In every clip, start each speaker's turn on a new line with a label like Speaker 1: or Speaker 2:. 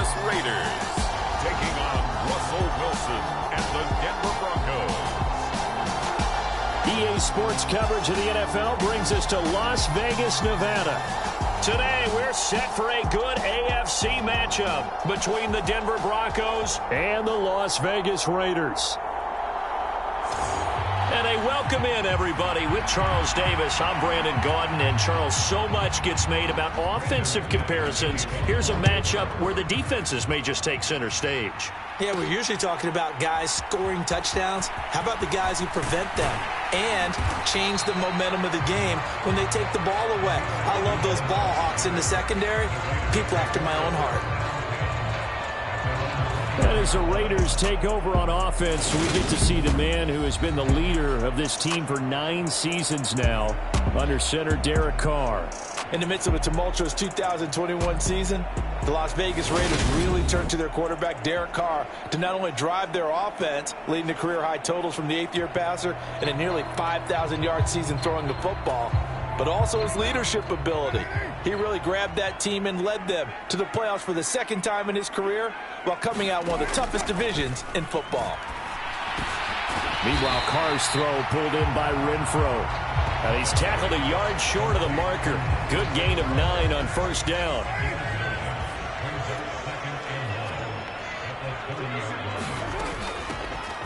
Speaker 1: Vegas Raiders taking on Russell Wilson and the Denver Broncos.
Speaker 2: EA Sports coverage of the NFL brings us to Las Vegas, Nevada. Today, we're set for a good AFC matchup between the Denver Broncos and the Las Vegas Raiders. And a welcome in, everybody, with Charles Davis. I'm Brandon Gaudin, and Charles, so much gets made about offensive comparisons. Here's a matchup where the defenses may just take center stage.
Speaker 3: Yeah, we're usually talking about guys scoring touchdowns. How about the guys who prevent them and change the momentum of the game when they take the ball away? I love those ball hawks in the secondary. People after my own heart.
Speaker 2: And as the Raiders take over on offense, we get to see the man who has been the leader of this team for 9 seasons now, under center Derek Carr.
Speaker 3: In the midst of a tumultuous 2021 season, the Las Vegas Raiders really turned to their quarterback, Derek Carr, to not only drive their offense, leading to career-high totals from the 8th-year passer and a nearly 5,000-yard season throwing the football, but also his leadership ability. He really grabbed that team and led them to the playoffs for the 2nd time in his career while coming out one of the toughest divisions in football.
Speaker 2: Meanwhile, Carr's throw pulled in by Renfro. And he's tackled a yard short of the marker. Good gain of 9 on first down.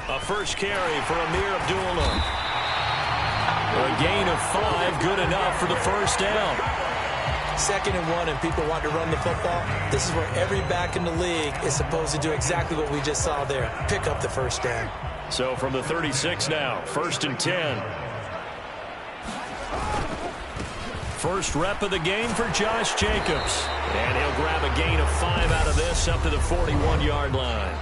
Speaker 2: A first carry for Amir Abdullah. A gain of 5, good enough for the first down.
Speaker 3: 2nd and 1, and people want to run the football. This is where every back in the league is supposed to do exactly what we just saw there. Pick up the first down.
Speaker 2: So from the 36 now, 1st and 10. First rep of the game for Josh Jacobs. And he'll grab a gain of 5 out of this up to the 41-yard line.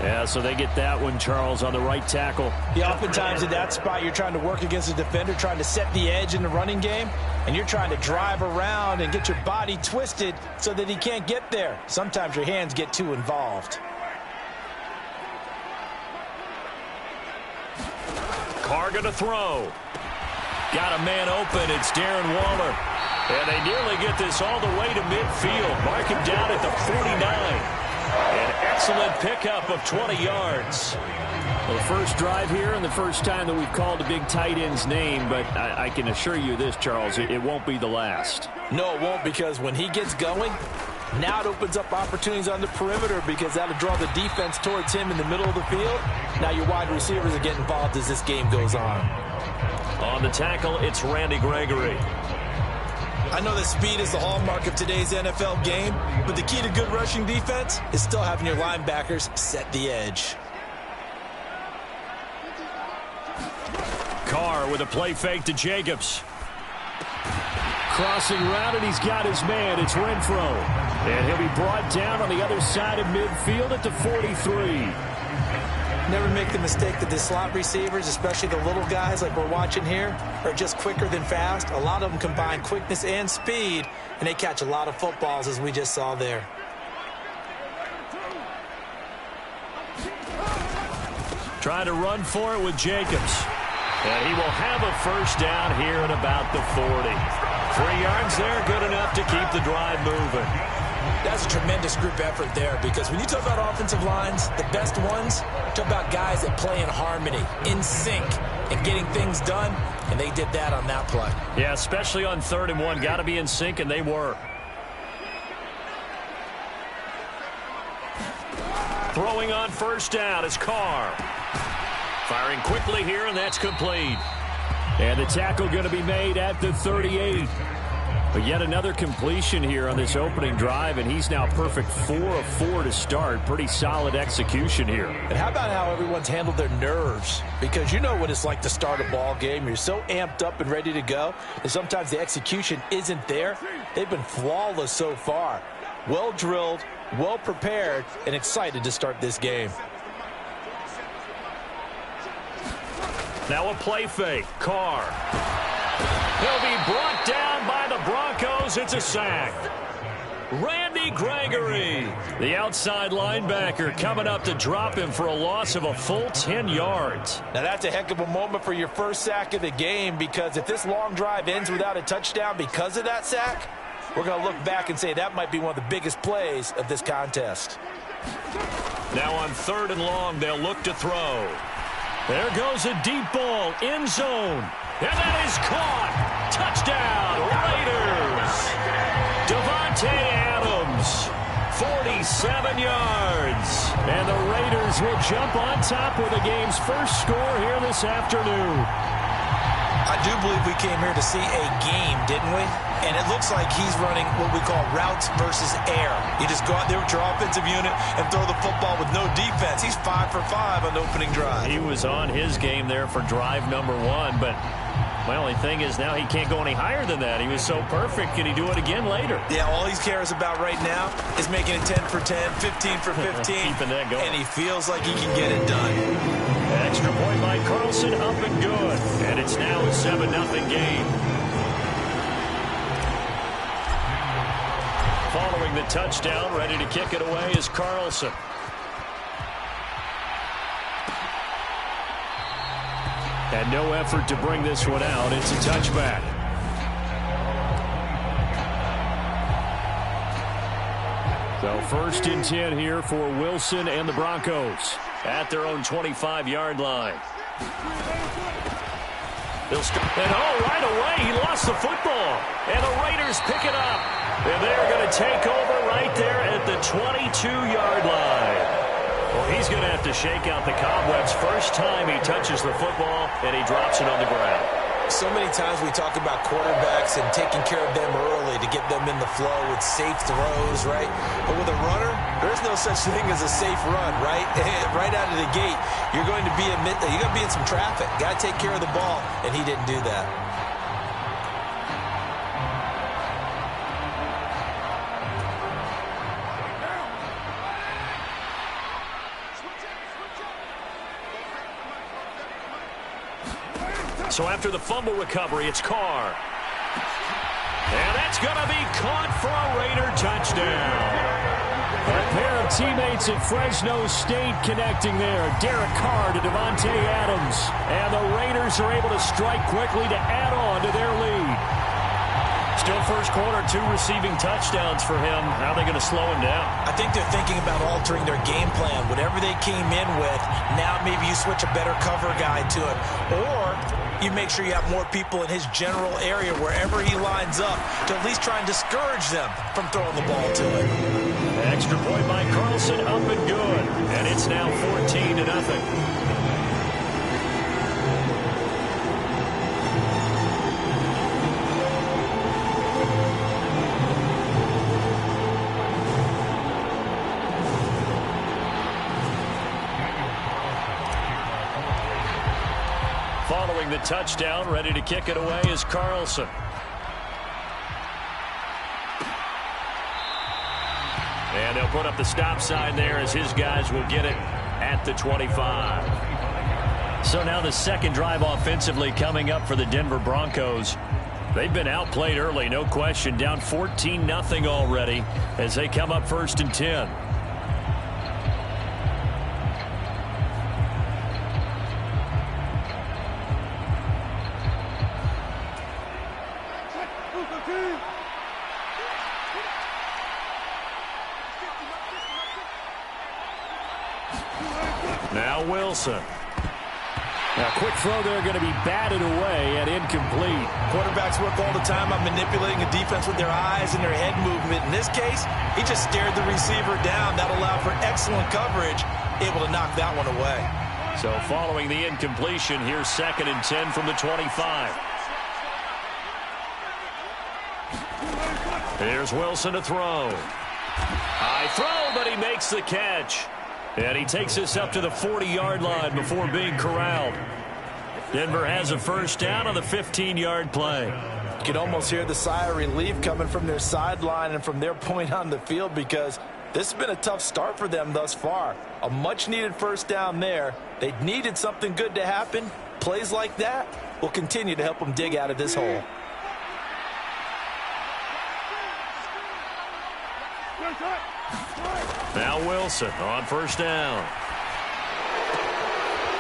Speaker 2: Yeah, so they get that one, Charles, on the right tackle.
Speaker 3: Yeah, oftentimes in that spot, you're trying to work against a defender, trying to set the edge in the running game, and you're trying to drive around and get your body twisted so that he can't get there. Sometimes your hands get too involved.
Speaker 2: Carr going to throw. Got a man open. It's Darren Waller. And they nearly get this all the way to midfield. Mark him down at the 49. An excellent pickup of 20 yards. Well, the first drive here and the first time that we've called a big tight end's name, but I can assure you this, Charles, it won't be the last.
Speaker 3: No, it won't, because when he gets going, now it opens up opportunities on the perimeter because that'll draw the defense towards him in the middle of the field. Now your wide receivers are getting involved as this game goes on.
Speaker 2: On the tackle, it's Randy Gregory.
Speaker 3: I know that speed is the hallmark of today's NFL game, but the key to good rushing defense is still having your linebackers set the edge.
Speaker 2: Carr with a play fake to Jacobs. Crossing route, and he's got his man. It's Renfro. And he'll be brought down on the other side of midfield at the 43.
Speaker 3: Never make the mistake that the slot receivers, especially the little guys like we're watching here, are just quicker than fast. A lot of them combine quickness and speed, and they catch a lot of footballs, as we just saw there.
Speaker 2: Trying to run for it with Jacobs. And he will have a first down here at about the 40. 3 yards there, good enough to keep the drive moving.
Speaker 3: That's a tremendous group effort there, because when you talk about offensive lines, the best ones, talk about guys that play in harmony, in sync, and getting things done, and they did that on that play.
Speaker 2: Yeah, especially on 3rd and 1. Got to be in sync, and they were. Throwing on first down is Carr. Firing quickly here, and that's complete. And the tackle going to be made at the 38. But yet another completion here on this opening drive, and he's now perfect 4 of 4 to start. Pretty solid execution here.
Speaker 3: And how about how everyone's handled their nerves? Because you know what it's like to start a ball game. You're so amped up and ready to go, and sometimes the execution isn't there. They've been flawless so far. Well drilled, well prepared, and excited to start this game.
Speaker 2: Now a play fake. Carr. He'll be brought down by the Broncos. It's a sack. Randy Gregory, the outside linebacker, coming up to drop him for a loss of a full 10 yards.
Speaker 3: Now that's a heck of a moment for your first sack of the game, because if this long drive ends without a touchdown because of that sack, we're going to look back and say that might be one of the biggest plays of this contest.
Speaker 2: Now on 3rd and long, they'll look to throw. There goes a deep ball, end zone. And that is caught. Touchdown, Raiders. Davante Adams, 47 yards. And the Raiders will jump on top with the game's first score here this afternoon.
Speaker 3: I do believe we came here to see a game, didn't we? And it looks like he's running what we call routes versus air. You just go out there with your offensive unit and throw the football with no defense. He's 5 for 5 on the opening drive.
Speaker 2: He was on his game there for drive number 1, but my only thing is now he can't go any higher than that. He was so perfect. Can he do it again later?
Speaker 3: Yeah, all he cares about right now is making it 10 for 10, 15 for 15.
Speaker 2: Keeping that going.
Speaker 3: And he feels like he can get it done.
Speaker 2: Extra point by Carlson, up and good. And it's now a 7-0 game. Following the touchdown, ready to kick it away is Carlson. And no effort to bring this one out. It's a touchback. So 1st and 10 here for Wilson and the Broncos at their own 25-yard line. And right away, he lost the football. And the Raiders pick it up. And they're going to take over right there at the 22-yard line. Well, he's going to have to shake out the cobwebs. First time he touches the football, and he drops it on the ground.
Speaker 3: So many times we talk about quarterbacks and taking care of them early to get them in the flow with safe throws, right? But with a runner, there's no such thing as a safe run, right? Right out of the gate, you're going to be in some traffic. Got to take care of the ball, and he didn't do that.
Speaker 2: So after the fumble recovery, it's Carr. And that's going to be caught for a Raider touchdown. A pair of teammates at Fresno State connecting there. Derek Carr to Davante Adams. And the Raiders are able to strike quickly to add on to their lead. Still first quarter, 2 receiving touchdowns for him. How are they going to slow him down?
Speaker 3: I think they're thinking about altering their game plan. Whatever they came in with, now maybe you switch a better cover guy to it. Or you make sure you have more people in his general area wherever he lines up to at least try and discourage them from throwing the ball to him.
Speaker 2: Extra point by Carlson, up and good. And it's now 14-0. Following the touchdown, ready to kick it away is Carlson. And they'll put up the stop sign there as his guys will get it at the 25. So now the second drive offensively coming up for the Denver Broncos. They've been outplayed early, no question. Down 14-0 already as they come up 1st and 10. Now Wilson. Now quick throw there, going to be batted away and incomplete.
Speaker 3: Quarterbacks work all the time on manipulating a defense with their eyes and their head movement. In this case, he just stared the receiver down. That allowed for excellent coverage, able to knock that one away.
Speaker 2: So following the incompletion, here's 2nd and 10 from the 25. Here's Wilson to throw. High throw, but he makes the catch. And he takes us up to the 40-yard line before being corralled. Denver has a first down on the 15-yard play.
Speaker 3: You can almost hear the sigh of relief coming from their sideline and from their point on the field, because this has been a tough start for them thus far. A much-needed first down there. They needed something good to happen. Plays like that will continue to help them dig out of this hole.
Speaker 2: Now Wilson on first down.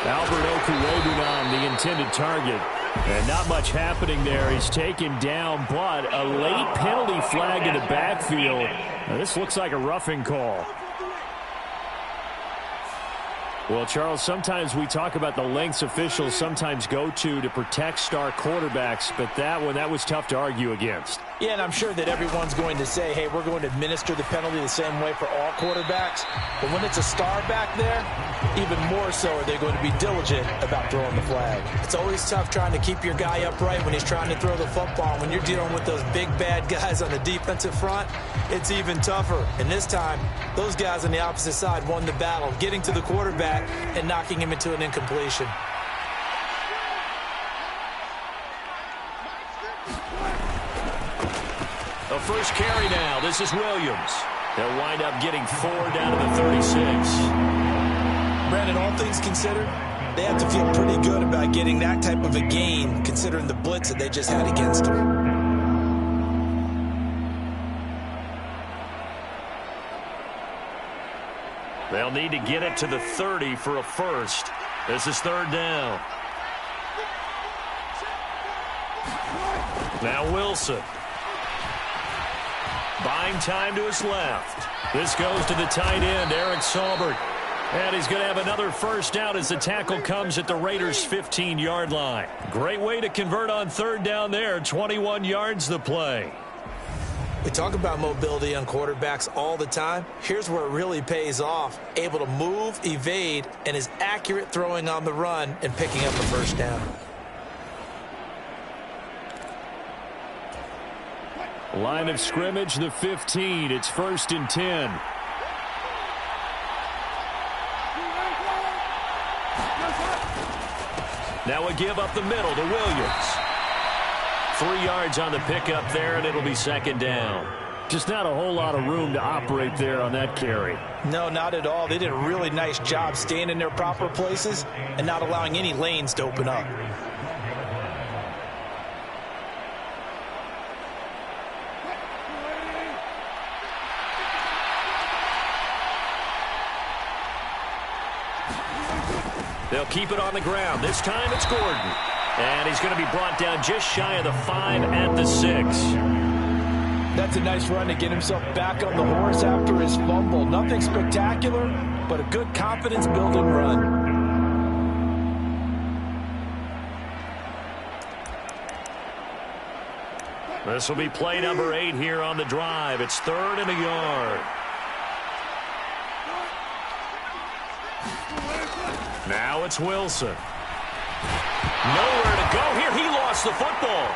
Speaker 2: Albert Okuwebunam, the intended target. And not much happening there. He's taken down, but a late penalty flag in the backfield. Now, this looks like a roughing call. Well, Charles, sometimes we talk about the lengths officials sometimes go to protect star quarterbacks, but that was tough to argue against.
Speaker 3: Yeah, and I'm sure that everyone's going to say, hey, we're going to administer the penalty the same way for all quarterbacks. But when it's a star back there, even more so are they going to be diligent about throwing the flag. It's always tough trying to keep your guy upright when he's trying to throw the football. When you're dealing with those big, bad guys on the defensive front, it's even tougher. And this time, those guys on the opposite side won the battle, getting to the quarterback and knocking him into an incompletion.
Speaker 2: The first carry now. This is Williams. They'll wind up getting 4 down to the 36.
Speaker 3: Brandon, all things considered, they have to feel pretty good about getting that type of a gain, considering the blitz that they just had against them.
Speaker 2: They'll need to get it to the 30 for a first. This is third down. Now Wilson. Buying time to his left. This goes to the tight end, Eric Saubert. And he's going to have another first down as the tackle comes at the Raiders' 15-yard line. Great way to convert on third down there. 21 yards the play.
Speaker 3: We talk about mobility on quarterbacks all the time. Here's where it really pays off. Able to move, evade, and is accurate throwing on the run and picking up a first down.
Speaker 2: Line of scrimmage, the 15. It's 1st and 10. Now a give up the middle to Williams. 3 yards on the pickup there, and it'll be second down. Just not a whole lot of room to operate there on that carry.
Speaker 3: No, not at all. They did a really nice job staying in their proper places and not allowing any lanes to open up.
Speaker 2: They'll keep it on the ground. This time it's Gordon. And he's going to be brought down just shy of the 5 at the 6.
Speaker 3: That's a nice run to get himself back on the horse after his fumble. Nothing spectacular, but a good confidence-building run.
Speaker 2: This will be play number 8 here on the drive. It's 3rd and a yard. Now it's Wilson. Nowhere to go here. He lost the football.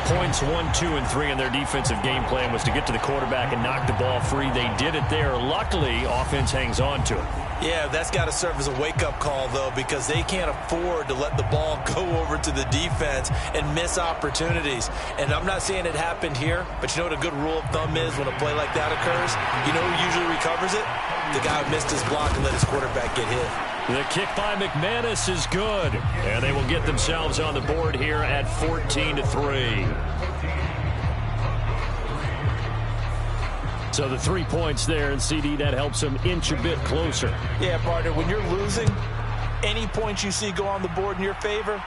Speaker 2: Points 1, 2, and 3 in their defensive game plan was to get to the quarterback and knock the ball free. They did it there. Luckily, offense hangs on to it.
Speaker 3: Yeah, that's got to serve as a wake-up call, though, because they can't afford to let the ball go over to the defense and miss opportunities. And I'm not saying it happened here, but you know what a good rule of thumb is when a play like that occurs? You know who usually recovers it? The guy who missed his block and let his quarterback get hit.
Speaker 2: The kick by McManus is good. And they will get themselves on the board here at 14-3. So the 3 points there, and CD, that helps them inch a bit closer.
Speaker 3: Yeah, partner, when you're losing, any points you see go on the board in your favor,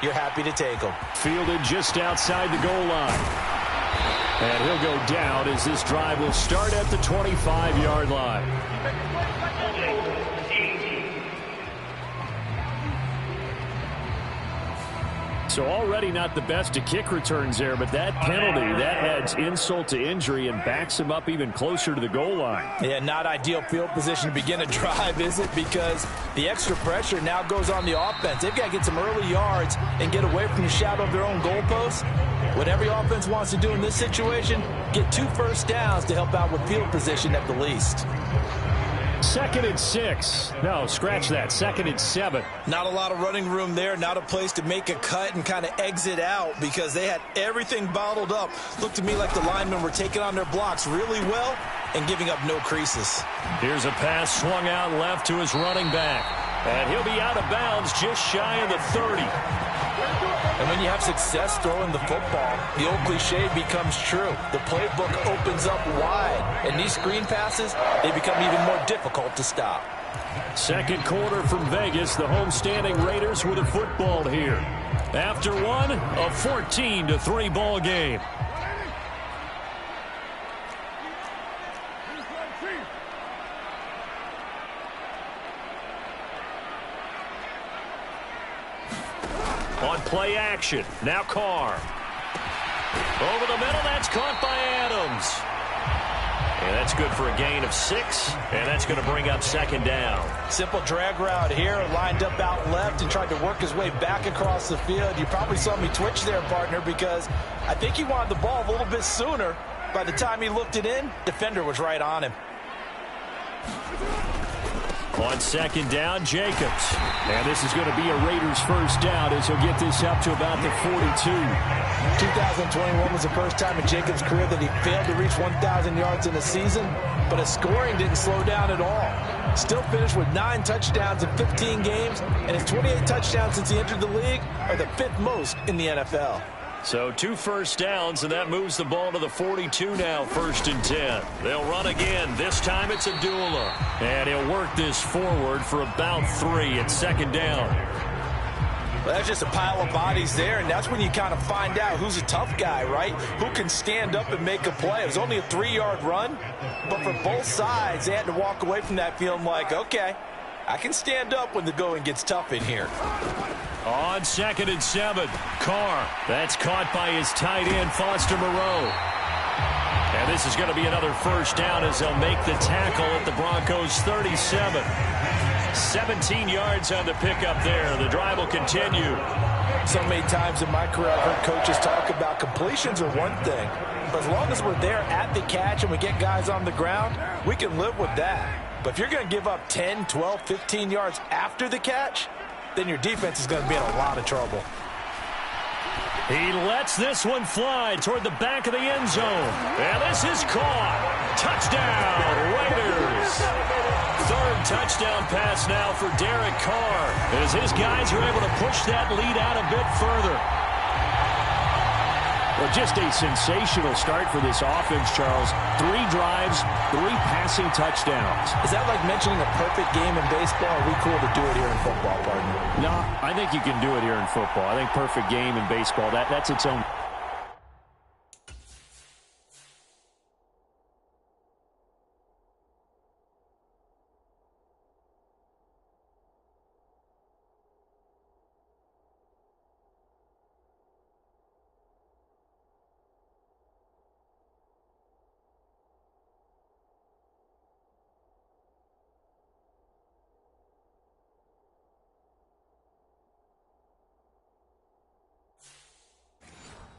Speaker 3: you're happy to take them.
Speaker 2: Fielded just outside the goal line. And he'll go down as this drive will start at the 25-yard line. So already not the best of kick returns there, but that penalty, that adds insult to injury and backs him up even closer to the goal line.
Speaker 3: Yeah, not ideal field position to begin a drive, is it? Because the extra pressure now goes on the offense. They've got to get some early yards and get away from the shadow of their own goalposts. What every offense wants to do in this situation, get 2 first downs to help out with field position at the least.
Speaker 2: 2nd and 6. No, scratch that. 2nd and 7.
Speaker 3: Not a lot of running room there. Not a place to make a cut and kind of exit out because they had everything bottled up. Looked to me like the linemen were taking on their blocks really well and giving up no creases.
Speaker 2: Here's a pass swung out left to his running back. And he'll be out of bounds just shy of the 30.
Speaker 3: And when you have success throwing the football, the old cliche becomes true. The playbook opens up wide, and these screen passes, they become even more difficult to stop.
Speaker 2: Second quarter from Vegas, the homestanding Raiders with a football here. After one, a 14-3 ball game. On play action, now Carr. Over the middle, that's caught by Adams. And that's good for a gain of 6, and that's going to bring up second down.
Speaker 3: Simple drag route here, lined up out left and tried to work his way back across the field. You probably saw me twitch there, partner, because I think he wanted the ball a little bit sooner. By the time he looked it in, defender was right on him.
Speaker 2: On second down, Jacobs. And this is going to be a Raiders first down as he'll get this up to about the 42.
Speaker 3: 2021 was the first time in Jacobs' career that he failed to reach 1,000 yards in a season, but his scoring didn't slow down at all. Still finished with 9 touchdowns in 15 games, and his 28 touchdowns since he entered the league are the 5th most in the NFL.
Speaker 2: So 2 first downs, and that moves the ball to the 42 now, 1st and 10. They'll run again. This time it's Abdullah. And he'll work this forward for about 3 at second down.
Speaker 3: Well, that's just a pile of bodies there, and that's when you kind of find out who's a tough guy, right? Who can stand up and make a play. It was only a 3-yard run, but for both sides, they had to walk away from that feeling like, okay, I can stand up when the going gets tough in here.
Speaker 2: On 2nd and 7, Carr. That's caught by his tight end, Foster Moreau. And this is going to be another first down as they'll make the tackle at the Broncos' 37. 17 yards on the pickup there. The drive will continue.
Speaker 3: So many times in my career, I've heard coaches talk about completions are one thing. But as long as we're there at the catch and we get guys on the ground, we can live with that. But if you're going to give up 10, 12, 15 yards after the catch, then your defense is going to be in a lot of trouble.
Speaker 2: He lets this one fly toward the back of the end zone. And this is caught. Touchdown, Raiders. 3rd touchdown pass now for Derek Carr, as his guys are able to push that lead out a bit further. Well, just a sensational start for this offense, Charles. 3 drives, 3 passing touchdowns.
Speaker 3: Is that like mentioning a perfect game in baseball? Or are we cool to do it here in football, partner?
Speaker 2: No, I think you can do it here in football. I think perfect game in baseball, that's its own.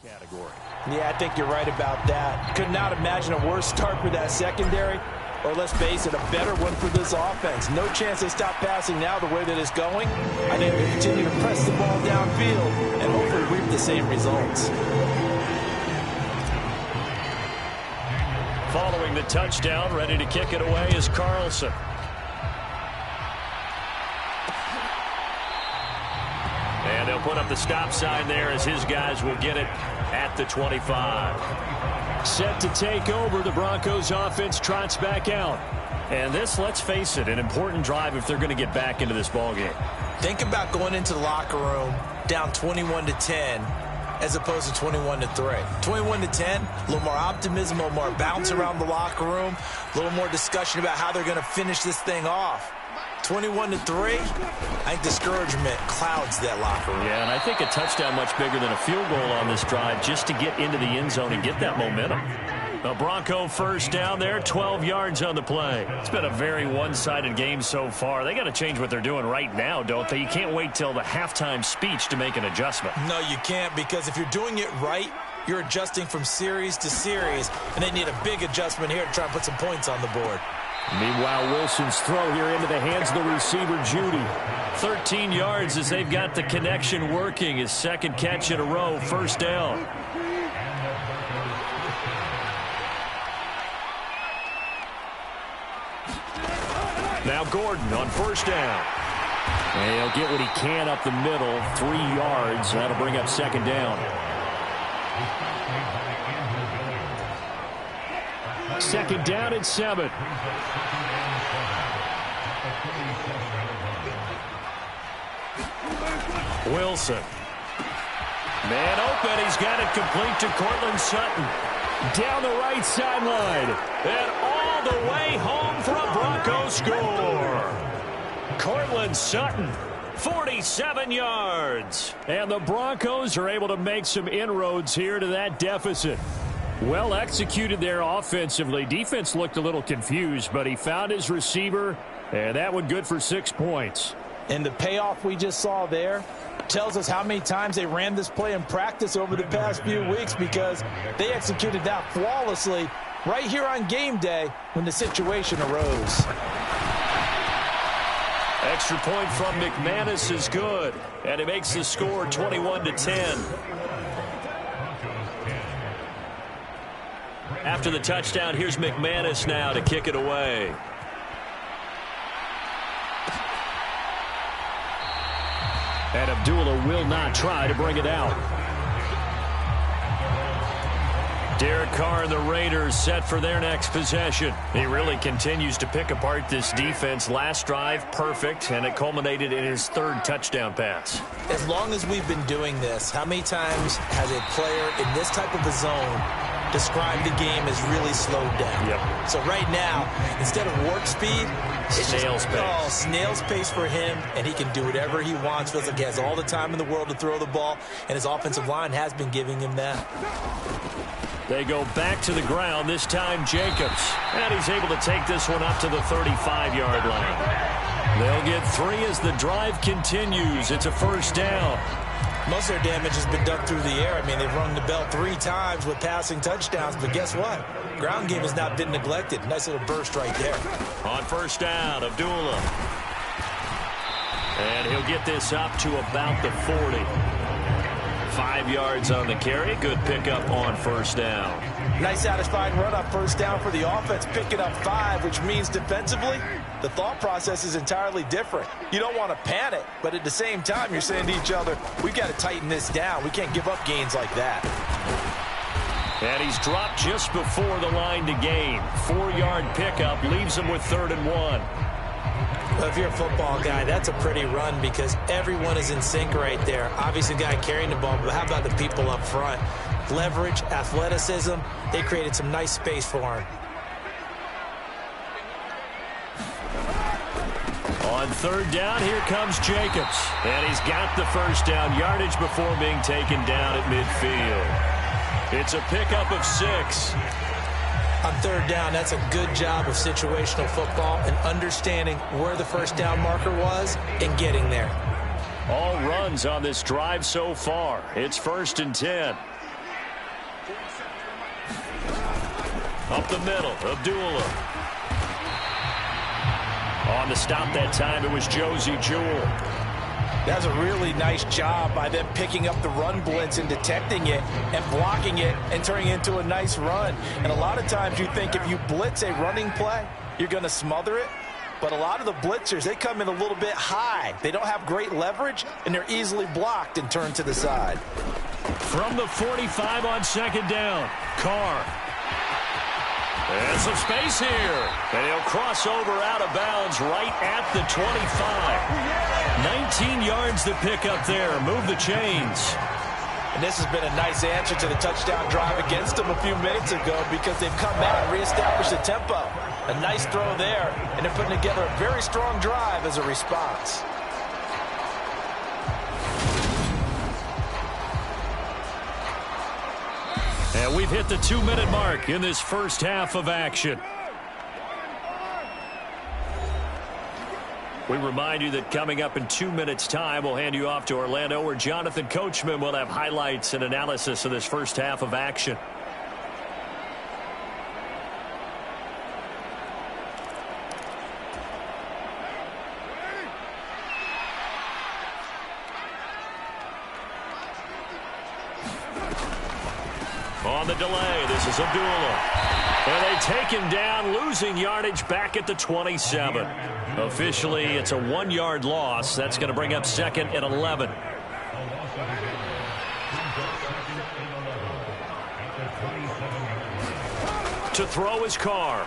Speaker 2: Category.
Speaker 3: Yeah, I think you're right about that. Could not imagine a worse start for that secondary, or let's face it, a better one for this offense. No chance they stop passing now the way that it's going. I think they continue to press the ball downfield and hopefully reap the same results.
Speaker 2: Following the touchdown, ready to kick it away is Carlson. And they'll put up the stop sign there as his guys will get it at the 25. Set to take over, the Broncos offense trots back out. And this, let's face it, an important drive if they're going to get back into this ballgame.
Speaker 3: Think about going into the locker room down 21-10 as opposed to 21-3. 21-10, a little more optimism, a little more bounce around the locker room, a little more discussion about how they're going to finish this thing off. 21-3, I think discouragement clouds that locker room.
Speaker 2: Yeah, and I think a touchdown much bigger than a field goal on this drive just to get into the end zone and get that momentum. A Bronco first down there, 12 yards on the play. It's been a very one-sided game so far. They got to change what they're doing right now, don't they? You can't wait till the halftime speech to make an adjustment.
Speaker 3: No, you can't, because if you're doing it right, you're adjusting from series to series, and they need a big adjustment here to try and put some points on the board.
Speaker 2: Meanwhile, Wilson's throw here into the hands of the receiver, Judy. 13 yards as they've got the connection working. His 2nd catch in a row, first down. Now Gordon on first down. And he'll get what he can up the middle, 3 yards. That'll bring up second down. Second down and 7. Wilson. Man open. He's got it complete to Cortland Sutton. Down the right sideline. And all the way home for a Broncos score. Cortland Sutton, 47 yards. And the Broncos are able to make some inroads here to that deficit. Well executed there offensively. Defense looked a little confused, but he found his receiver, and that one good for 6 points.
Speaker 3: And the payoff we just saw there tells us how many times they ran this play in practice over the past few weeks, because they executed that flawlessly right here on game day when the situation arose.
Speaker 2: Extra point from McManus is good, and it makes the score 21-10. After the touchdown, here's McManus now to kick it away. And Abdullah will not try to bring it out. Derek Carr and the Raiders set for their next possession. He really continues to pick apart this defense. Last drive, perfect, and it culminated in his 3rd touchdown pass.
Speaker 3: As long as we've been doing this, how many times has a player in this type of a zone described the game as really slowed down?
Speaker 2: Yep.
Speaker 3: So right now, instead of warp speed, it's
Speaker 2: snail's pace.
Speaker 3: Oh, snail's pace for him, and he can do whatever he wants. Feels like he has all the time in the world to throw the ball, and his offensive line has been giving him that.
Speaker 2: They go back to the ground, this time Jacobs. And he's able to take this one up to the 35-yard line. They'll get 3 as the drive continues. It's a first down.
Speaker 3: Most of their damage has been done through the air. I mean, they've rung the bell 3 times with passing touchdowns, but guess what? Ground game has not been neglected. Nice little burst right there.
Speaker 2: On first down, Abdullah. And he'll get this up to about the 40. 5 yards on the carry. Good pickup on first down.
Speaker 3: Nice satisfying run on first down for the offense, picking up 5, which means defensively, the thought process is entirely different. You don't want to panic, but at the same time, you're saying to each other, we've got to tighten this down. We can't give up gains like that.
Speaker 2: And he's dropped just before the line to gain. 4-yard pickup leaves him with 3rd and 1.
Speaker 3: Well, if you're a football guy, that's a pretty run because everyone is in sync right there. Obviously, the guy carrying the ball, but how about the people up front? Leverage, athleticism, they created some nice space for him.
Speaker 2: On 3rd down, here comes Jacobs. And he's got the first down yardage before being taken down at midfield. It's a pickup of 6.
Speaker 3: On 3rd down, that's a good job of situational football and understanding where the first down marker was and getting there.
Speaker 2: All runs on this drive so far. It's 1st and 10. Up the middle, Abdullah. On the stop that time, it was Josie Jewell.
Speaker 3: That's a really nice job by them picking up the run blitz and detecting it and blocking it and turning it into a nice run. And a lot of times you think if you blitz a running play, you're going to smother it. But a lot of the blitzers, they come in a little bit high. They don't have great leverage, and they're easily blocked and turned to the side.
Speaker 2: From the 45 on 2nd down, Carr. And some space here. And he'll cross over out of bounds right at the 25. 19 yards to pick up there. Move the chains.
Speaker 3: And this has been a nice answer to the touchdown drive against them a few minutes ago because they've come out and reestablished the tempo. A nice throw there, and they're putting together a very strong drive as a response.
Speaker 2: And we've hit the 2-minute mark in this first half of action. We remind you that coming up in 2 minutes' time, we'll hand you off to Orlando, where Jonathan Coachman will have highlights and analysis of this first half of action. On on the delay. This is Abdullah. And they take him down, losing yardage back at the 27. Officially, it's a 1-yard loss. That's going to bring up 2nd and 11. To throw his car.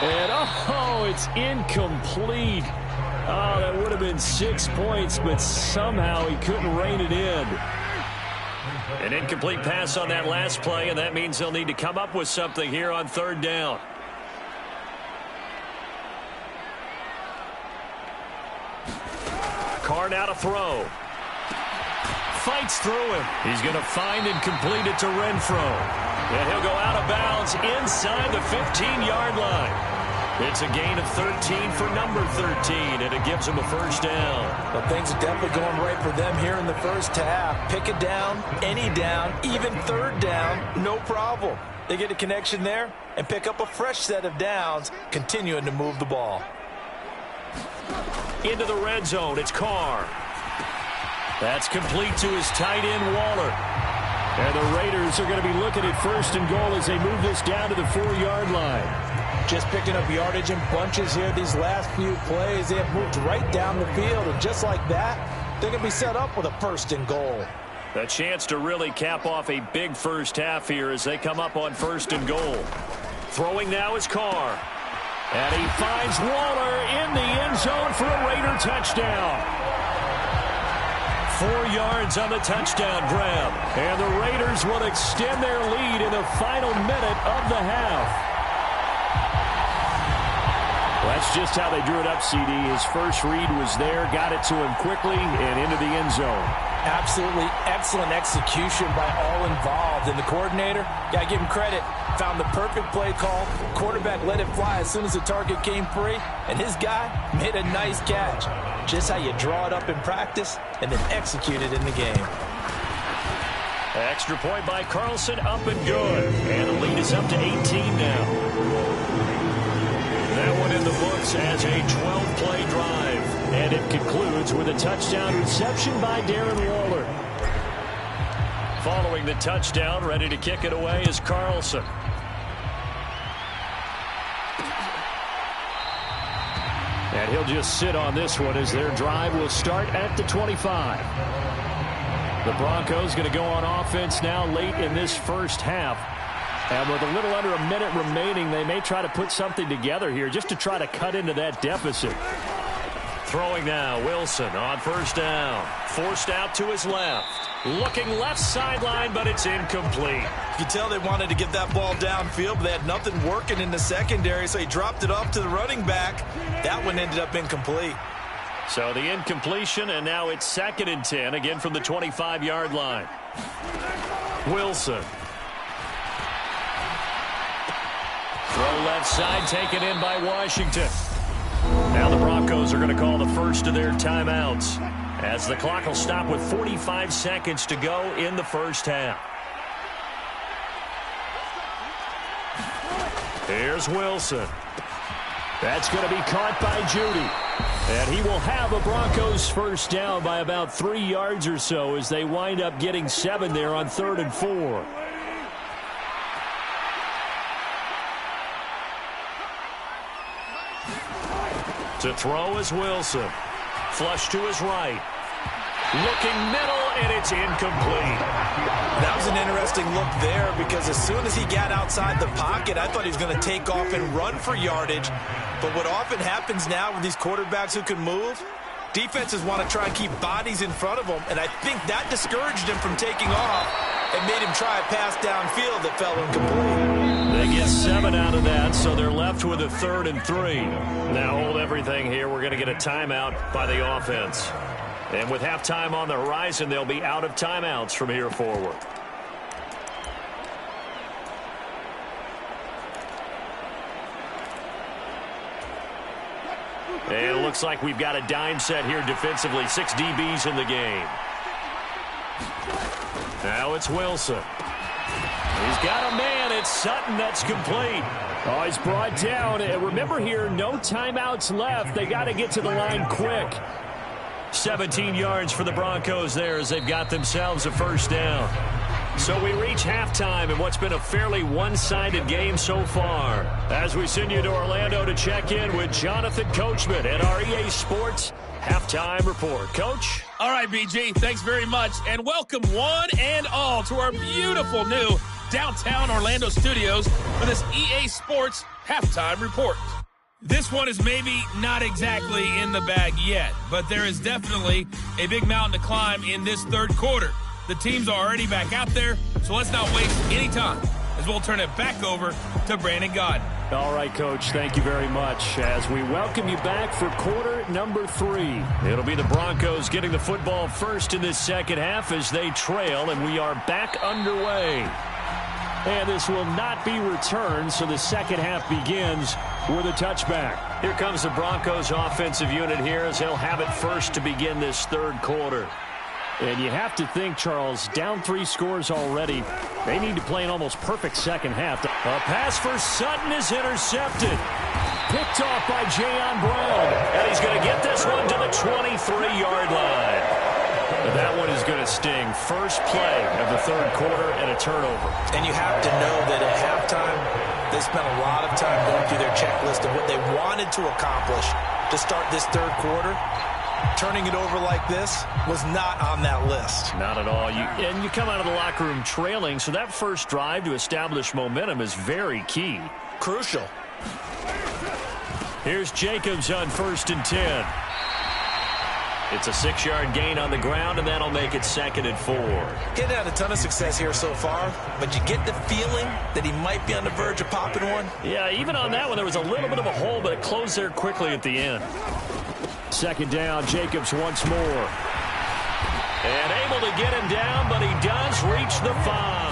Speaker 4: And, oh, it's incomplete. Oh, that would have been 6 points, but somehow he couldn't rein it in.
Speaker 2: An incomplete pass on that last play, and that means they'll need to come up with something here on 3rd down. Carr now to throw. Fights through him. He's going to find and complete it to Renfro. And he'll go out of bounds inside the 15-yard line. It's a gain of 13 for number 13, and it gives him a 1st down.
Speaker 3: Well, things are definitely going right for them here in the first half. Pick it down, any down, even 3rd down, no problem. They get a connection there and pick up a fresh set of downs, continuing to move the ball.
Speaker 2: Into the red zone, it's Carr. That's complete to his tight end, Waller.
Speaker 4: And the Raiders are going to be looking at 1st and goal as they move this down to the 4-yard line.
Speaker 3: Just picking up yardage in bunches here these last few plays. They have moved right down the field, and just like that, they're going to be set up with a 1st and goal.
Speaker 2: A chance to really cap off a big first half here as they come up on 1st and goal. Throwing now is Carr. And he finds Waller in the end zone for a Raider touchdown. 4 yards on the touchdown grab. And the Raiders will extend their lead in the final minute of the half.
Speaker 4: That's just how they drew it up, CD. His first read was there, got it to him quickly, and into the end zone.
Speaker 3: Absolutely excellent execution by all involved. And the coordinator, got to give him credit, found the perfect play call. Quarterback let it fly as soon as the target came free, and his guy made a nice catch. Just how you draw it up in practice and then execute it in the game.
Speaker 2: Extra point by Carlson, up and good. And the lead is up to 18 now. That one in the books as a 12-play drive. And it concludes with a touchdown reception by Darren Waller. Following the touchdown, ready to kick it away is Carlson.
Speaker 4: And he'll just sit on this one as their drive will start at the 25. The Broncos going to go on offense now late in this first half. And with a little under a minute remaining, they may try to put something together here just to try to cut into that deficit.
Speaker 2: Throwing now, Wilson on 1st down. Forced out to his left. Looking left sideline, but it's incomplete.
Speaker 3: You can tell they wanted to get that ball downfield, but they had nothing working in the secondary, so he dropped it off to the running back. That one ended up incomplete.
Speaker 2: So the incompletion, and now it's 2nd and 10, again from the 25-yard line. Wilson. Throw left side, taken in by Washington. Now the Broncos are going to call the first of their timeouts as the clock will stop with 45 seconds to go in the first half. Here's Wilson.
Speaker 4: That's going to be caught by Judy. And he will have a Broncos 1st down by about 3 yards or so as they wind up getting 7 there on 3rd and 4.
Speaker 2: To throw is Wilson. Flush to his right. Looking middle, and it's incomplete.
Speaker 3: That was an interesting look there because as soon as he got outside the pocket, I thought he was going to take off and run for yardage. But what often happens now with these quarterbacks who can move, defenses want to try and keep bodies in front of them, and I think that discouraged him from taking off and made him try a pass downfield that fell incomplete.
Speaker 2: They get 7 out of that, so they're left with a 3rd and 3. Now hold everything here. We're going to get a timeout by the offense. And with halftime on the horizon, they'll be out of timeouts from here forward. And it looks like we've got a dime set here defensively. 6 DBs in the game. Now it's Wilson. He's got a man. It's Sutton. That's complete.
Speaker 4: Oh, he's brought down. And remember here, no timeouts left. They got to get to the line quick.
Speaker 2: 17 yards for the Broncos there as they've got themselves a first down. So we reach halftime in what's been a fairly one-sided game so far. As we send you to Orlando to check in with Jonathan Coachman at our EA Sports Halftime Report. Coach?
Speaker 5: All right, BG, thanks very much. And welcome one and all to our beautiful new downtown Orlando studios for this EA Sports Halftime Report. This one is maybe not exactly in the bag yet, but there is definitely a big mountain to climb in this third quarter. The teams are already back out there, so let's not waste any time as we'll turn it back over to Brandon Gaudin.
Speaker 4: All right, Coach, thank you very much as we welcome you back for quarter number 3.
Speaker 2: It'll be the Broncos getting the football first in this second half as they trail, and we are back underway.
Speaker 4: And this will not be returned, so the second half begins with a touchback.
Speaker 2: Here comes the Broncos offensive unit here as they'll have it first to begin this third quarter.
Speaker 4: And you have to think, Charles, down 3 scores already. They need to play an almost perfect second half.
Speaker 2: A pass for Sutton is intercepted. Picked off by Jayon Brown. And he's going to get this one to the 23-yard line. That one is going to sting. First play of the third quarter and a turnover.
Speaker 3: And you have to know that at halftime, they spent a lot of time going through their checklist of what they wanted to accomplish to start this third quarter. Turning it over like this was not on that list.
Speaker 2: Not at all. And you come out of the locker room trailing, so that first drive to establish momentum is very key.
Speaker 3: Crucial.
Speaker 2: Here's Jacobs on 1st and 10. It's a 6-yard gain on the ground, and that'll make it 2nd and 4.
Speaker 3: He's had a ton of success here so far, but you get the feeling that he might be on the verge of popping one.
Speaker 2: Yeah, even on that one, there was a little bit of a hole, but it closed there quickly at the end.
Speaker 4: 2nd down, Jacobs once more.
Speaker 2: And able to get him down, but he does reach the 5.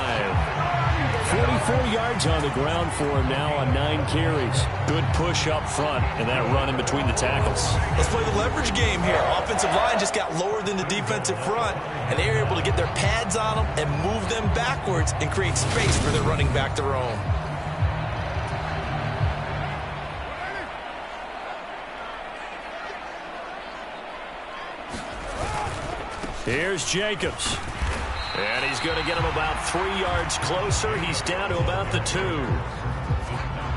Speaker 4: 44 yards on the ground for him now on 9 carries.
Speaker 2: Good push up front and that run in between the tackles.
Speaker 3: Let's play the leverage game here. Offensive line just got lower than the defensive front, and they were able to get their pads on them and move them backwards and create space for their running back to roam.
Speaker 2: Here's Jacobs. And he's going to get him about 3 yards closer. He's down to about the 2.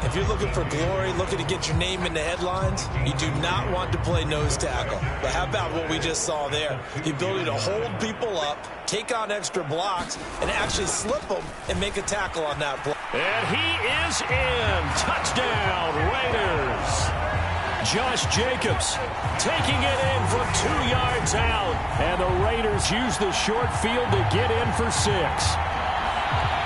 Speaker 3: If you're looking for glory, looking to get your name in the headlines, you do not want to play nose tackle. But how about what we just saw there? The ability to hold people up, take on extra blocks, and actually slip them and make a tackle on that block.
Speaker 2: And he is in. Touchdown, Raiders. Josh Jacobs taking it in from 2 yards out.
Speaker 4: And the Raiders use the short field to get in for 6.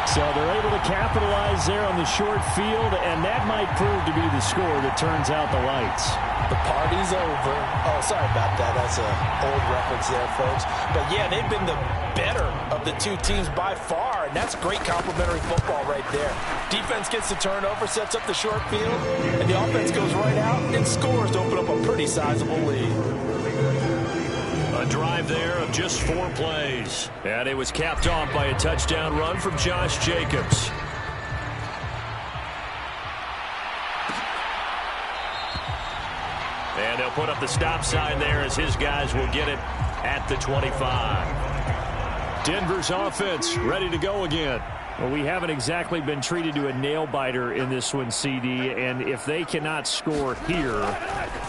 Speaker 4: So they're able to capitalize there on the short field, and that might prove to be the score that turns out the lights.
Speaker 3: The party's over. Oh, sorry about that. That's an old reference there, folks. But, yeah, they've been the better of the 2 teams by far, and that's great complimentary football right there. Defense gets the turnover, sets up the short field, and the offense goes right out and scores to open up a pretty sizable lead.
Speaker 2: A drive there of just 4 plays. And it was capped off by a touchdown run from Josh Jacobs. And they'll put up the stop sign there as his guys will get it at the 25.
Speaker 4: Denver's offense ready to go again. Well, we haven't exactly been treated to a nail-biter in this one, CD, and if they cannot score here,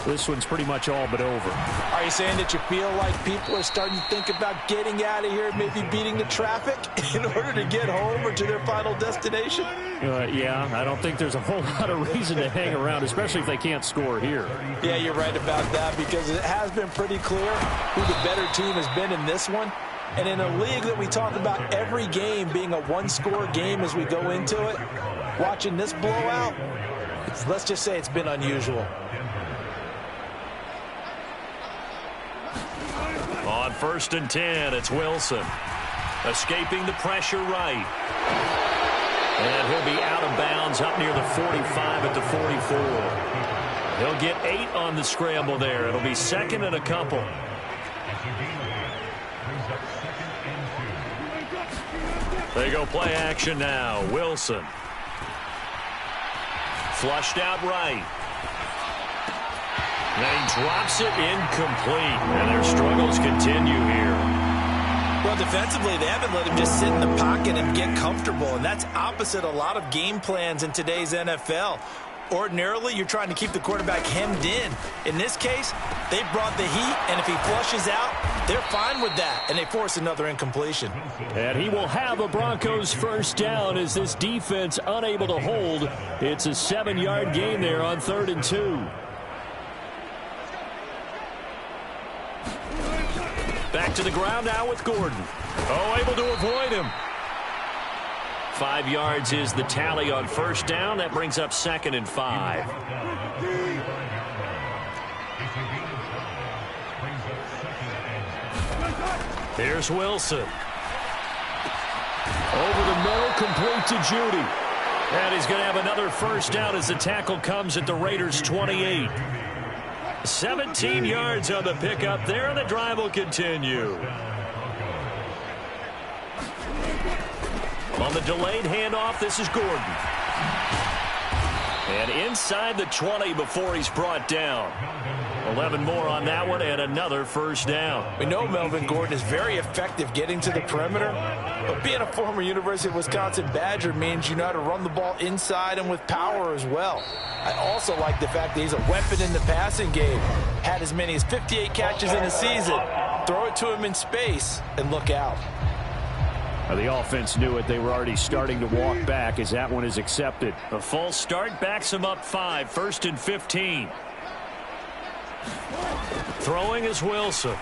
Speaker 4: this one's pretty much all but over.
Speaker 3: Are you saying that you feel like people are starting to think about getting out of here, maybe beating the traffic in order to get home or to their final destination?
Speaker 4: Yeah, I don't think there's a whole lot of reason to hang around, especially if they can't score here.
Speaker 3: Yeah, you're right about that, because it has been pretty clear who the better team has been in this one. And in a league that we talk about every game being a one-score game as we go into it, watching this blowout, let's just say it's been unusual.
Speaker 2: On 1st and 10, it's Wilson. Escaping the pressure right. And he'll be out of bounds up near the 45 at the 44. He'll get 8 on the scramble there. It'll be 2nd and a couple. They go play action now. Wilson. Flushed out right. And he drops it incomplete. And their struggles continue here.
Speaker 3: Well, defensively, they haven't let him just sit in the pocket and get comfortable, and that's opposite a lot of game plans in today's NFL. Ordinarily, you're trying to keep the quarterback hemmed in. In this case, they brought the heat, and if he flushes out, they're fine with that, and they force another incompletion.
Speaker 4: And he will have a Broncos first down as this defense unable to hold. It's a 7-yard gain there on 3rd and 2. Back to the ground now with Gordon. Oh, able to avoid him. 5 yards is the tally on first down. That brings up 2nd and 5. Here's Wilson. Over the middle, complete to Judy. And he's going to have another first down as the tackle comes at the Raiders' 28. 17 yards on the pickup there, and the drive will continue. On the delayed handoff, this is Gordon. And inside the 20 before he's brought down. 11 more on that one, and another first down.
Speaker 3: We know Melvin Gordon is very effective getting to the perimeter, but being a former University of Wisconsin Badger means you know how to run the ball inside and with power as well. I also like the fact that he's a weapon in the passing game. Had as many as 58 catches in a season. Throw it to him in space and look out.
Speaker 4: The offense knew it. They were already starting to walk back as that one is accepted.
Speaker 2: A false start backs him up 5, 1st and 15. Throwing is Wilson. Oh,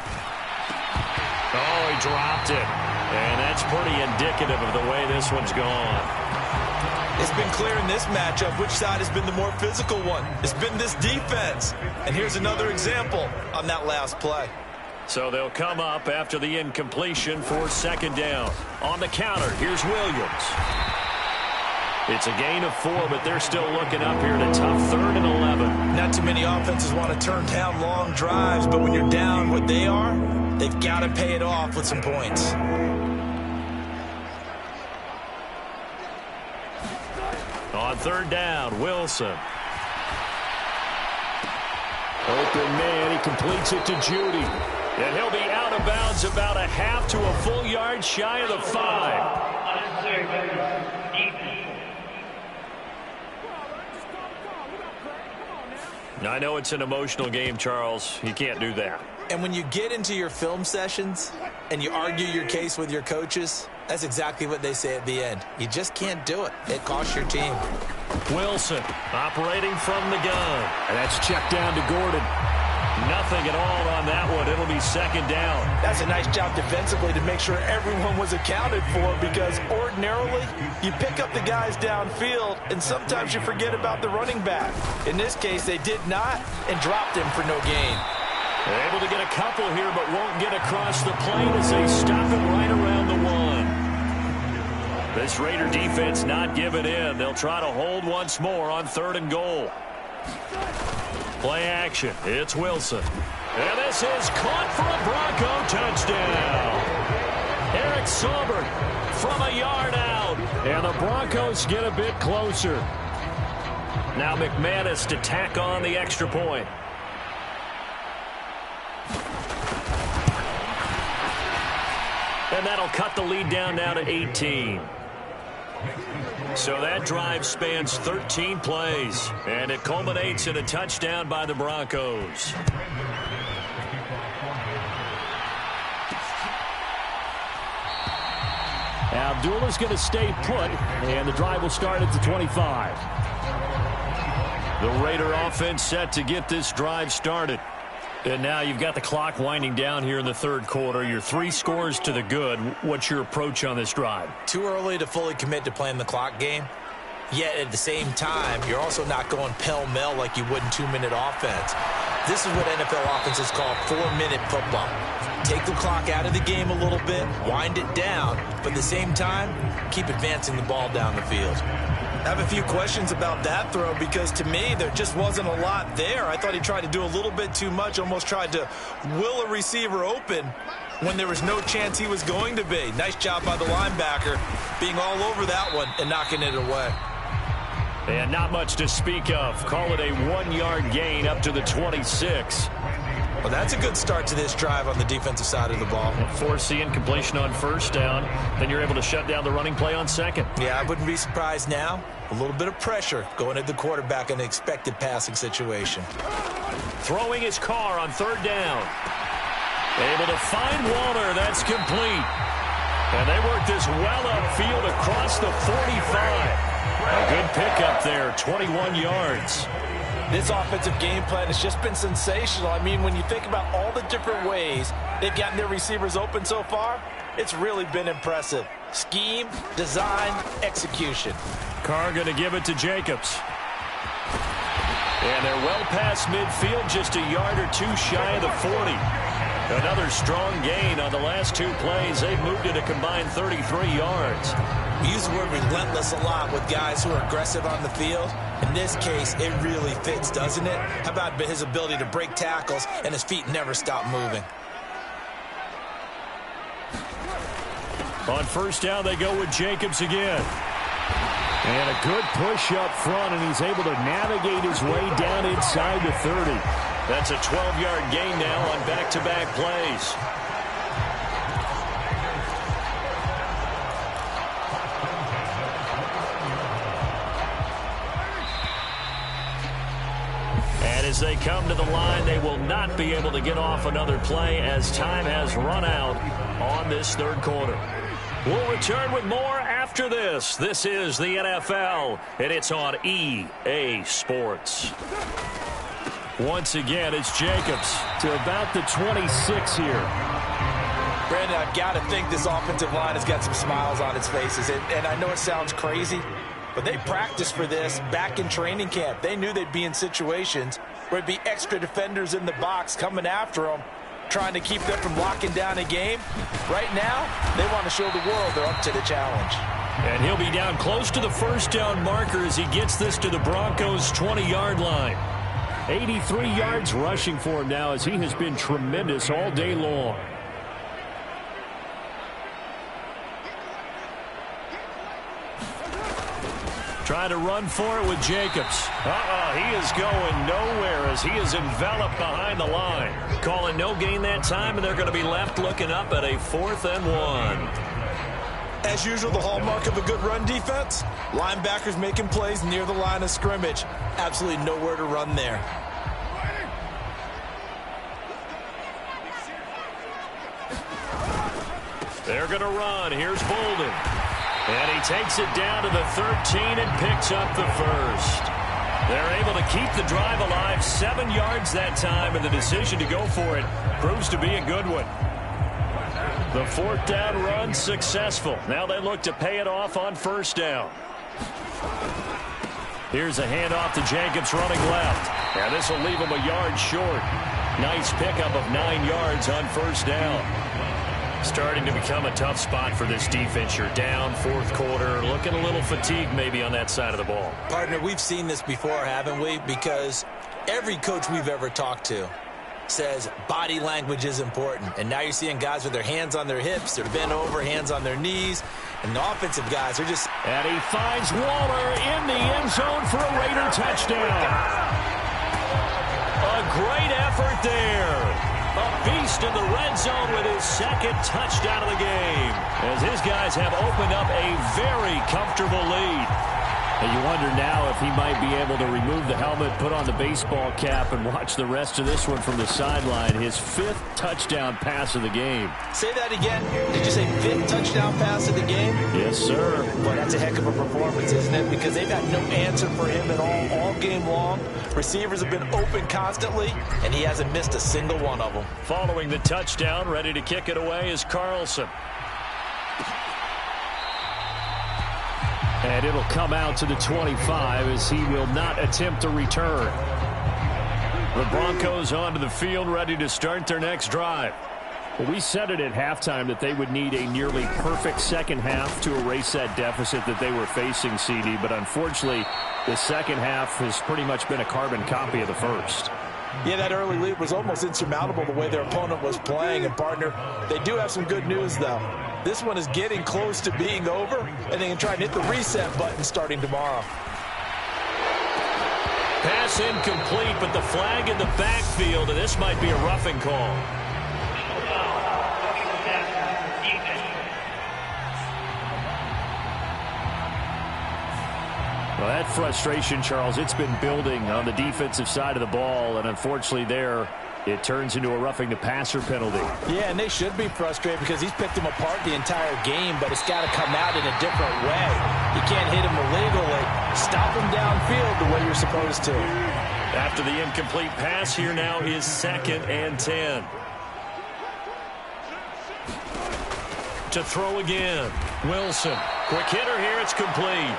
Speaker 2: he dropped it. And that's pretty indicative of the way this one's gone.
Speaker 3: It's been clear in this matchup which side has been the more physical one. It's been this defense. And here's another example on that last play.
Speaker 2: So they'll come up after the incompletion for 2nd down. On the counter, here's Williams. It's a gain of 4, but they're still looking up here at a tough 3rd and 11.
Speaker 3: Not too many offenses want to turn down long drives, but when you're down what they are, they've got to pay it off with some points.
Speaker 2: On 3rd down, Wilson.
Speaker 4: Open man, he completes it to Judy.
Speaker 2: And he'll be out of bounds about a half to a full yard shy of the 5. I know it's an emotional game, Charles. You can't do that.
Speaker 3: And when you get into your film sessions and you argue your case with your coaches, that's exactly what they say at the end. You just can't do it. It costs your team.
Speaker 2: Wilson operating from the gun.
Speaker 4: And that's checked down to Gordon.
Speaker 2: Nothing at all on that one. It'll be 2nd down.
Speaker 3: That's a nice job defensively to make sure everyone was accounted for, because ordinarily you pick up the guys downfield and sometimes you forget about the running back. In this case, they did not and dropped him for no gain.
Speaker 2: They're able to get a couple here, but won't get across the plane as they stop it right around the 1. This Raider defense not giving in. They'll try to hold once more on 3rd and goal. Play action. It's Wilson. And this is caught for a Bronco touchdown. Eric Saubert from a yard out.
Speaker 4: And the Broncos get a bit closer.
Speaker 2: Now McManus to tack on the extra point. And that'll cut the lead down now to 18. So that drive spans 13 plays, and it culminates in a touchdown by the Broncos.
Speaker 4: Abdullah's going to stay put, and the drive will start at the 25.
Speaker 2: The Raider offense set to get this drive started. And now you've got the clock winding down here in the 3rd quarter. You're 3 scores to the good. What's your approach on this drive?
Speaker 3: Too early to fully commit to playing the clock game. Yet at the same time, you're also not going pell-mell like you would in 2-minute offense. This is what NFL offenses call 4-minute football. Take the clock out of the game a little bit, wind it down, but at the same time, keep advancing the ball down the field. I have a few questions about that throw because, to me, there just wasn't a lot there. I thought he tried to do a little bit too much, almost tried to will a receiver open when there was no chance he was going to be. Nice job by the linebacker being all over that one and knocking it away.
Speaker 4: And not much to speak of. Call it a 1-yard gain up to the 26.
Speaker 3: Well, that's a good start to this drive on the defensive side of the ball.
Speaker 4: Forcing completion on first down. Then you're able to shut down the running play on second.
Speaker 3: Yeah, I wouldn't be surprised now. A little bit of pressure going at the quarterback in an expected passing situation.
Speaker 4: Throwing his car on third down. Able to find Waller. That's complete. And they work this well upfield across the 45. A good pickup there, 21 yards.
Speaker 3: This offensive game plan has just been sensational. I mean, when you think about all the different ways they've gotten their receivers open so far, it's really been impressive. Scheme, design, execution.
Speaker 4: Carr going to give it to Jacobs. And they're well past midfield, just a yard or two shy of the 40. Another strong gain on the last two plays. They've moved it a combined 33 yards.
Speaker 3: We use the word relentless a lot with guys who are aggressive on the field. In this case, it really fits, doesn't it? How about his ability to break tackles and his feet never stop moving?
Speaker 4: On first down, they go with Jacobs again. And a good push up front, and he's able to navigate his way down inside the 30. That's a 12-yard gain now on back-to-back plays. And as they come to the line, they will not be able to get off another play as time has run out on this third quarter. We'll return with more after this. This is the NFL, and it's on EA Sports. Once again, it's Jacobs to about the 26 here.
Speaker 3: Brandon, I've got to think this offensive line has got some smiles on its faces. And I know it sounds crazy, but they practiced for this back in training camp. They knew they'd be in situations where it'd be extra defenders in the box coming after them, trying to keep them from locking down a game. Right now, they want to show the world they're up to the challenge.
Speaker 4: And he'll be down close to the first down marker as he gets this to the Broncos' 20-yard line. 83 yards rushing for him now as he has been tremendous all day long. Trying to run for it with Jacobs. He is going nowhere as he is enveloped behind the line. Calling no gain that time, and they're going to be left looking up at a 4th and 1.
Speaker 3: As usual, the hallmark of a good run defense, linebackers making plays near the line of scrimmage. Absolutely nowhere to run there.
Speaker 4: They're going to run. Here's Bolden. And he takes it down to the 13 and picks up the first. They're able to keep the drive alive, 7 yards that time, and the decision to go for it proves to be a good one. The 4th down run successful. Now they look to pay it off on first down. Here's a handoff to Jacobs running left. And this will leave him a yard short. Nice pickup of 9 yards on first down. Starting to become a tough spot for this defense. You're down 4th quarter, looking a little fatigued maybe on that side of the ball.
Speaker 3: Partner, we've seen this before, haven't we? Because every coach we've ever talked to says body language is important. And now you're seeing guys with their hands on their hips, they're bent over, hands on their knees. And the offensive guys are just...
Speaker 4: And he finds Waller in the end zone for a Raider touchdown. A great effort there. A beast in the red zone with his 2nd touchdown of the game, as his guys have opened up a very comfortable lead. And you wonder now if he might be able to remove the helmet, put on the baseball cap, and watch the rest of this one from the sideline. His 5th touchdown pass of the game.
Speaker 3: Say that again. Did you say 5th touchdown pass of the game?
Speaker 4: Yes, sir.
Speaker 3: Boy, that's a heck of a performance, isn't it? Because they've had no answer for him at all game long. Receivers have been open constantly, and he hasn't missed a single one of them.
Speaker 4: Following the touchdown, ready to kick it away is Carlson. And it'll come out to the 25 as he will not attempt a return. The Broncos onto the field, ready to start their next drive. Well, we said it at halftime that they would need a nearly perfect second half to erase that deficit that they were facing, CD. But unfortunately, the second half has pretty much been a carbon copy of the first.
Speaker 3: Yeah, that early lead was almost insurmountable the way their opponent was playing. And, partner, they do have some good news, though. This one is getting close to being over, and they can try and hit the reset button starting tomorrow.
Speaker 2: Pass incomplete, but the flag in the backfield, and this might be a roughing call.
Speaker 4: Well, that frustration, Charles, it's been building on the defensive side of the ball, and unfortunately there, it turns into a roughing the passer penalty.
Speaker 3: Yeah, and they should be frustrated because he's picked them apart the entire game, but it's got to come out in a different way. You can't hit him illegally. Stop him downfield the way you're supposed to.
Speaker 2: After the incomplete pass, here now is 2nd and 10. To throw again. Wilson. Quick hitter here. It's complete.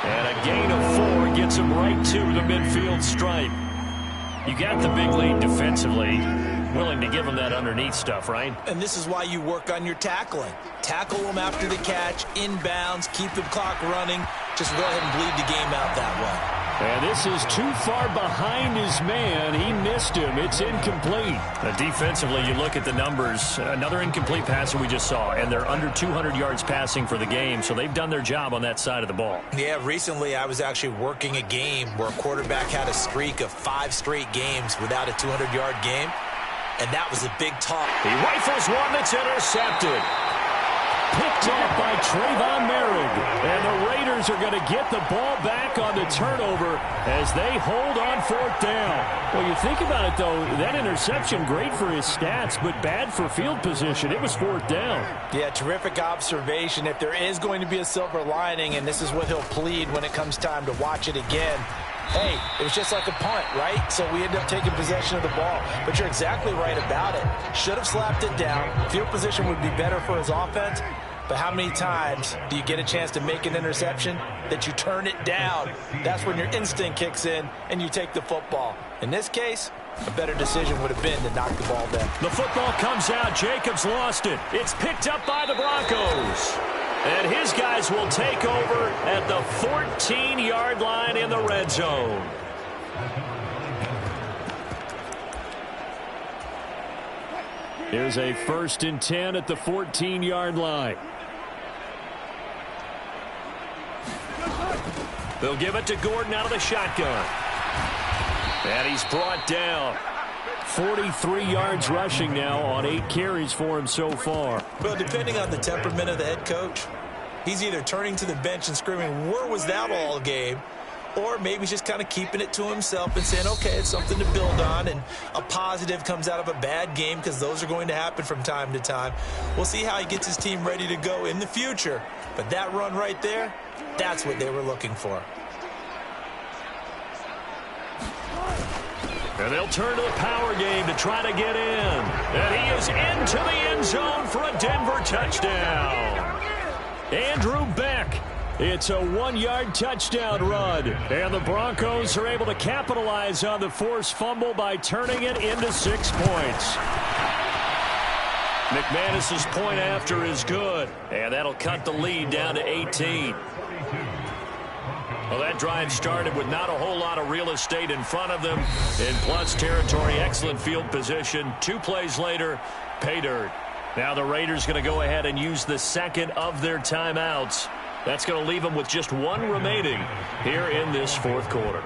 Speaker 2: And a gain of 4 gets him right to the midfield stripe. You got the big lead defensively. Willing to give him that underneath stuff, right?
Speaker 3: And this is why you work on your tackling. Tackle them after the catch, inbounds, keep the clock running. Just go ahead and bleed the game out that way.
Speaker 4: And this is too far behind his man. He missed him. It's incomplete.
Speaker 2: Defensively, you look at the numbers. Another incomplete pass that we just saw, and they're under 200 yards passing for the game, so they've done their job on that side of the ball.
Speaker 3: Yeah, recently I was actually working a game where a quarterback had a streak of 5 straight games without a 200-yard game, and that was a big talk.
Speaker 2: He rifles one that's intercepted.
Speaker 4: Picked off by Trayvon Merrick. And the Raiders are going to get the ball back on the turnover as they hold on 4th down. Well, you think about it, though, that interception, great for his stats, but bad for field position. It was 4th down.
Speaker 3: Yeah, terrific observation. If there is going to be a silver lining, and this is what he'll plead when it comes time to watch it again, hey, it was just like a punt, right? So we end up taking possession of the ball. But you're exactly right about it. Should have slapped it down. Field position would be better for his offense. But how many times do you get a chance to make an interception that you turn it down? That's when your instinct kicks in and you take the football. In this case, a better decision would have been to knock the ball down.
Speaker 2: The football comes out. Jacobs lost it. It's picked up by the Broncos. And his guys will take over at the 14-yard line in the red zone.
Speaker 4: Here's a 1st and 10 at the 14-yard line.
Speaker 2: They'll give it to Gordon out of the shotgun. And he's brought down.
Speaker 4: 43 yards rushing now on 8 carries for him so far.
Speaker 3: Well, depending on the temperament of the head coach, he's either turning to the bench and screaming, where was that all game? Or maybe he's just kind of keeping it to himself and saying, okay, it's something to build on, and a positive comes out of a bad game because those are going to happen from time to time. We'll see how he gets his team ready to go in the future. But that run right there, that's what they were looking for.
Speaker 2: And they'll turn to the power game to try to get in. And he is into the end zone for a Denver touchdown.
Speaker 4: Andrew Beck. It's a 1-yard touchdown run. And the Broncos are able to capitalize on the forced fumble by turning it into 6 points.
Speaker 2: McManus's point after is good. And that'll cut the lead down to 18. Well, that drive started with not a whole lot of real estate in front of them. In plus territory, excellent field position. 2 plays later, pay dirt. Now the Raiders going to go ahead and use the 2nd of their timeouts. That's going to leave them with just 1 remaining here in this 4th quarter.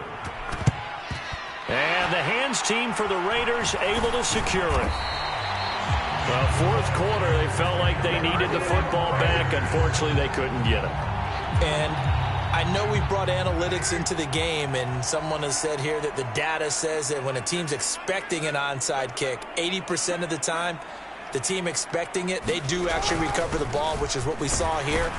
Speaker 2: And the hands team for the Raiders able to secure it. Well, 4th quarter, they felt like they needed the football back. Unfortunately, they couldn't get it.
Speaker 3: And I know we brought analytics into the game, and someone has said here that the data says that when a team's expecting an onside kick, 80% of the time, the team expecting it, they do actually recover the ball, which is what we saw here.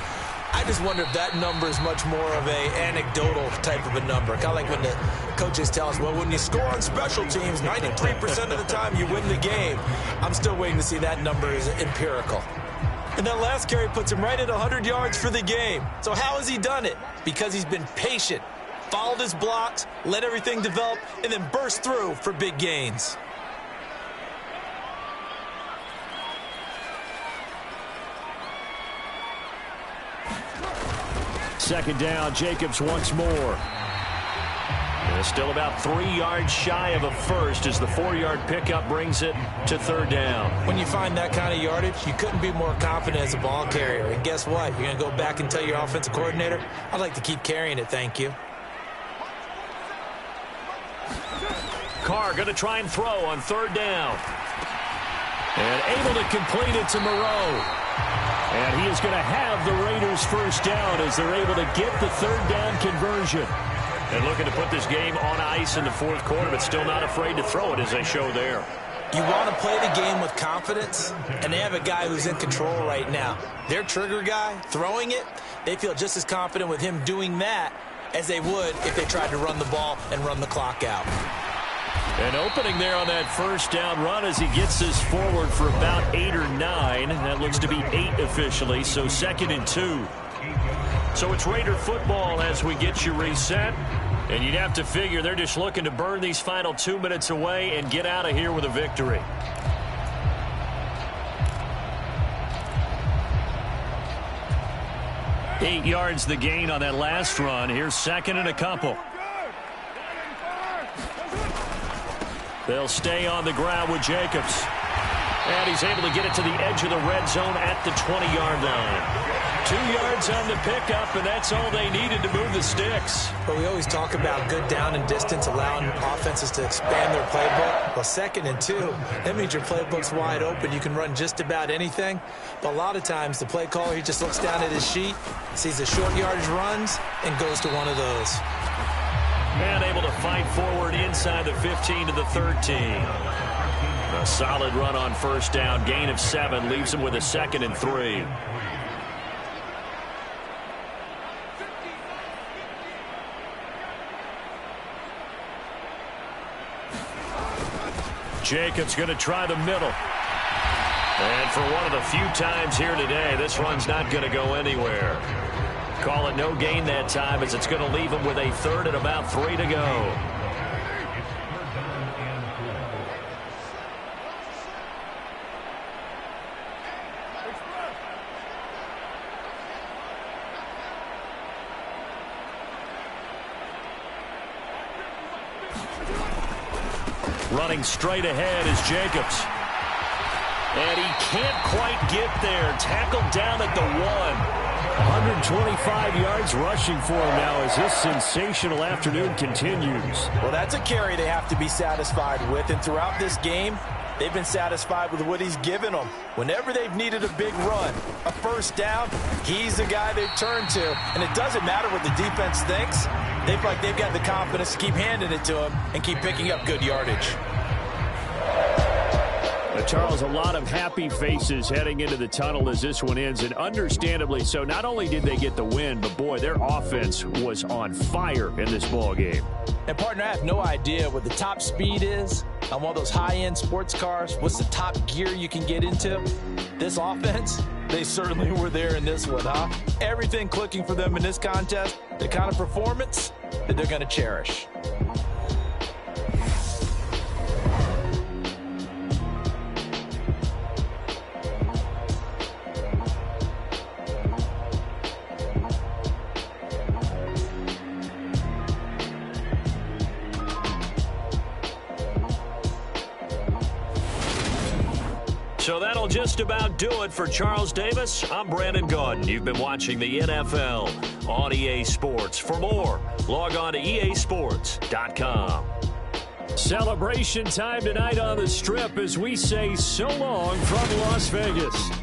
Speaker 3: I just wonder if that number is much more of a anecdotal type of a number. Kind of like when the coaches tell us, well, when you score on special teams, 93% of the time you win the game. I'm still waiting to see that number is empirical. And that last carry puts him right at 100 yards for the game. So how has he done it? Because he's been patient, followed his blocks, let everything develop, and then burst through for big gains.
Speaker 4: Second down, Jacobs once more.
Speaker 2: And still about 3 yards shy of a first as the 4-yard pickup brings it to 3rd down.
Speaker 3: When you find that kind of yardage, you couldn't be more confident as a ball carrier. And guess what? You're going to go back and tell your offensive coordinator, I'd like to keep carrying it, thank you.
Speaker 4: Carr going to try and throw on third down. And able to complete it to Moreau. And he is going to have the Raiders first down as they're able to get the third down conversion. And looking to put this game on ice in the fourth quarter, but still not afraid to throw it as they show there.
Speaker 3: You want to play the game with confidence, and they have a guy who's in control right now. Their trigger guy, throwing it, they feel just as confident with him doing that as they would if they tried to run the ball and run the clock out.
Speaker 4: An opening there on that first down run as he gets this forward for about 8 or 9. That looks to be 8 officially, so 2nd and 2. So it's Raider football as we get you reset. And you'd have to figure they're just looking to burn these final 2 minutes away and get out of here with a victory. Eight yards the gain on that last run. Here's 2nd and a couple. They'll stay on the ground with Jacobs. And he's able to get it to the edge of the red zone at the 20-yard line. 2 yards on the pickup, and that's all they needed to move the sticks.
Speaker 3: But we always talk about good down and distance, allowing offenses to expand their playbook. Well, 2nd and 2, that means your playbook's wide open. You can run just about anything. But a lot of times, the play caller, he just looks down at his sheet, sees the short yardage runs, and goes to one of those.
Speaker 4: And able to fight forward inside the 15 to the 13. A solid run on first down. Gain of 7 leaves him with a 2nd and 3. Jacobs going to try the middle. And for one of the few times here today, this run's not going to go anywhere. Call it no gain that time as it's going to leave him with a 3rd and about 3 to go. Running straight ahead is Jacobs. And he can't quite get there. Tackled down at the 1. 125 yards rushing for him now as this sensational afternoon continues.
Speaker 3: Well, that's a carry they have to be satisfied with. And throughout this game, they've been satisfied with what he's given them. Whenever they've needed a big run, a first down, he's the guy they've turned to. And it doesn't matter what the defense thinks. They feel like they've got the confidence to keep handing it to him and keep picking up good yardage.
Speaker 4: Charles, a lot of happy faces heading into the tunnel as this one ends, and understandably so. Not only did they get the win, but boy, their offense was on fire in this ball game.
Speaker 3: And partner, I have no idea what the top speed is on one of those high-end sports cars. What's the top gear you can get into? This offense, they certainly were there in this one, huh? Everything clicking for them in this contest, the kind of performance that they're going to cherish.
Speaker 4: So that'll just about do it for Charles Davis. I'm Brandon Gaudin. You've been watching the NFL on EA Sports. For more, log on to easports.com. Celebration time tonight on the Strip as we say so long from Las Vegas.